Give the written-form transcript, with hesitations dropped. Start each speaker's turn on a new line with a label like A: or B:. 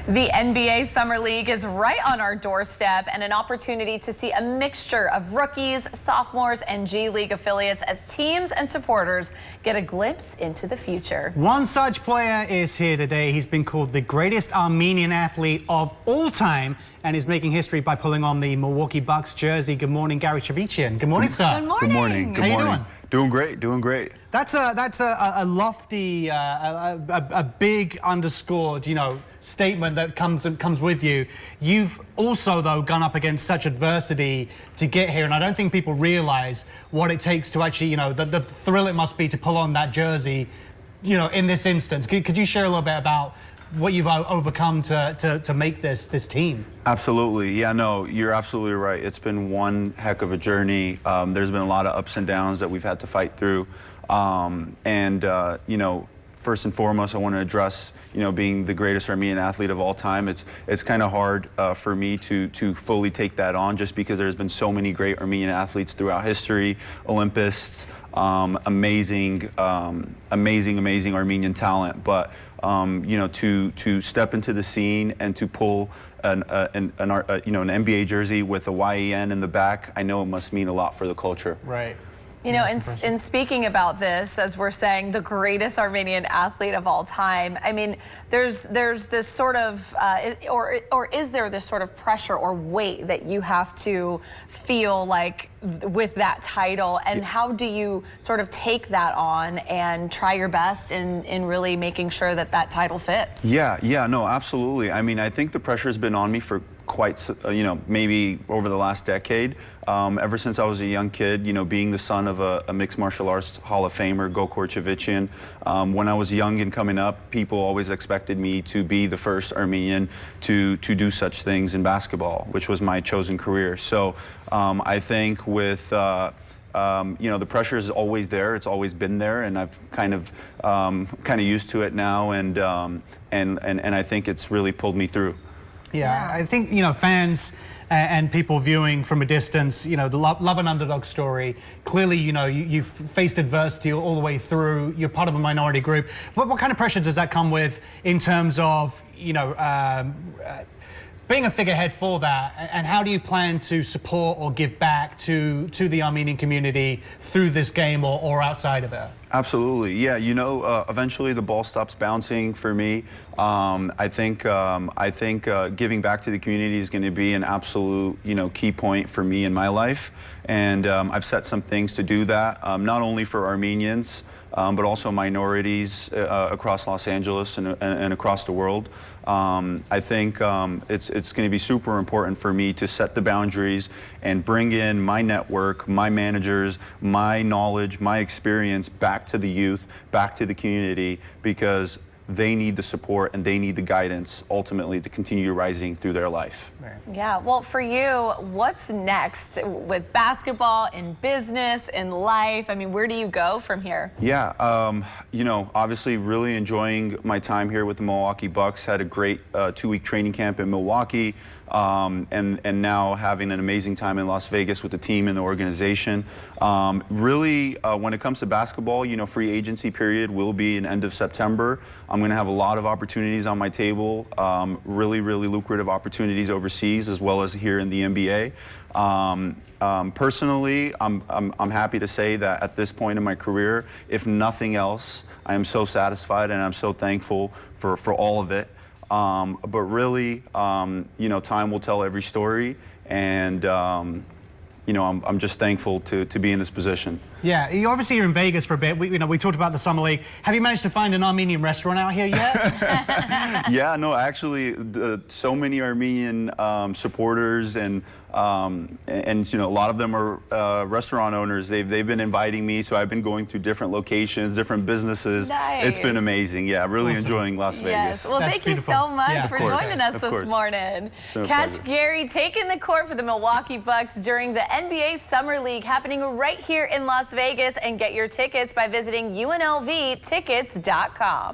A: The NBA Summer League is right on our doorstep, and an opportunity to see a mixture of rookies, sophomores, and G League affiliates as teams and supporters get a glimpse into the future.
B: One such player is here today. He's been called the greatest Armenian athlete of all time, and is making history by pulling on the Milwaukee Bucks jersey. Good morning, Gary Chivichyan. Good morning, sir.
A: Good morning.
C: Good morning. Good morning.
B: How you doing?
C: Doing great. Doing great.
B: That's a lofty, a big underscored, statement that comes with you. You've also, though, gone up against such adversity to get here, and I don't think people realize what it takes to actually, the thrill it must be to pull on that jersey, in this instance. Could you share a little bit about what you've overcome to make this team?
C: Absolutely. Yeah, no, you're absolutely right. It's been one heck of a journey. There's been a lot of ups and downs that we've had to fight through. First and foremost, I want to address, being the greatest Armenian athlete of all time. It's kind of hard for me to fully take that on, just because there's been so many great Armenian athletes throughout history, Olympists, amazing Armenian talent. But to step into the scene and to pull an NBA jersey with a YEN in the back, I know it must mean a lot for the culture.
B: Right.
A: In speaking about this, as we're saying, the greatest Armenian athlete of all time, I mean, there's this sort of, or is there this sort of pressure or weight that you have to feel like with that title, and how do you sort of take that on and try your best in really making sure that that title fits? Yeah,
C: no, absolutely. I mean, I think the pressure has been on me for quite, maybe over the last decade. Ever since I was a young kid, being the son of a mixed martial arts Hall of Famer, Gokor Chivichyan. When I was young and coming up, people always expected me to be the first Armenian to do such things in basketball, which was my chosen career. So I think with the pressure is always there. It's always been there, and I've kind of used to it now, and I think it's really pulled me through.
B: Yeah, I think, fans and people viewing from a distance, love an underdog story. Clearly, you've faced adversity all the way through. You're part of a minority group. What kind of pressure does that come with in terms of, being a figurehead for that, and how do you plan to support or give back to the Armenian community through this game or outside of it?
C: Absolutely, yeah. Eventually the ball stops bouncing for me. I think giving back to the community is going to be an absolute, key point for me in my life, and I've set some things to do that, not only for Armenians, but also minorities across Los Angeles and across the world. I think it's going to be super important for me to set the boundaries and bring in my network, my managers, my knowledge, my experience back to the youth, back to the community, because they need the support and they need the guidance ultimately to continue rising through their life.
A: Yeah, well, for you, what's next with basketball, in business, in life? I mean, where do you go from here?
C: Yeah, obviously really enjoying my time here with the Milwaukee Bucks. Had a great 2-week training camp in Milwaukee, and now having an amazing time in Las Vegas with the team and the organization. Really, when it comes to basketball, free agency period will be in end of September. I'm going to have a lot of opportunities on my table, really lucrative opportunities overseas as well as here in the NBA. Personally, I'm happy to say that at this point in my career, if nothing else, I am so satisfied and I'm so thankful for all of it. But really, time will tell every story, and I'm just thankful to be in this position.
B: Yeah, you're in Vegas for a bit. We talked about the Summer League. Have you managed to find an Armenian restaurant out here yet?
C: Yeah, no, actually, so many Armenian supporters and a lot of them are restaurant owners. They've been inviting me, so I've been going through different locations, different businesses.
A: Nice.
C: It's been amazing. Yeah, really
B: awesome.
C: Enjoying Las Vegas.
A: Yes. Well, thank you so much for joining us this morning. Catch Gary taking the court for the Milwaukee Bucks during the NBA Summer League, happening right here in Las Vegas, and get your tickets by visiting unlvtickets.com.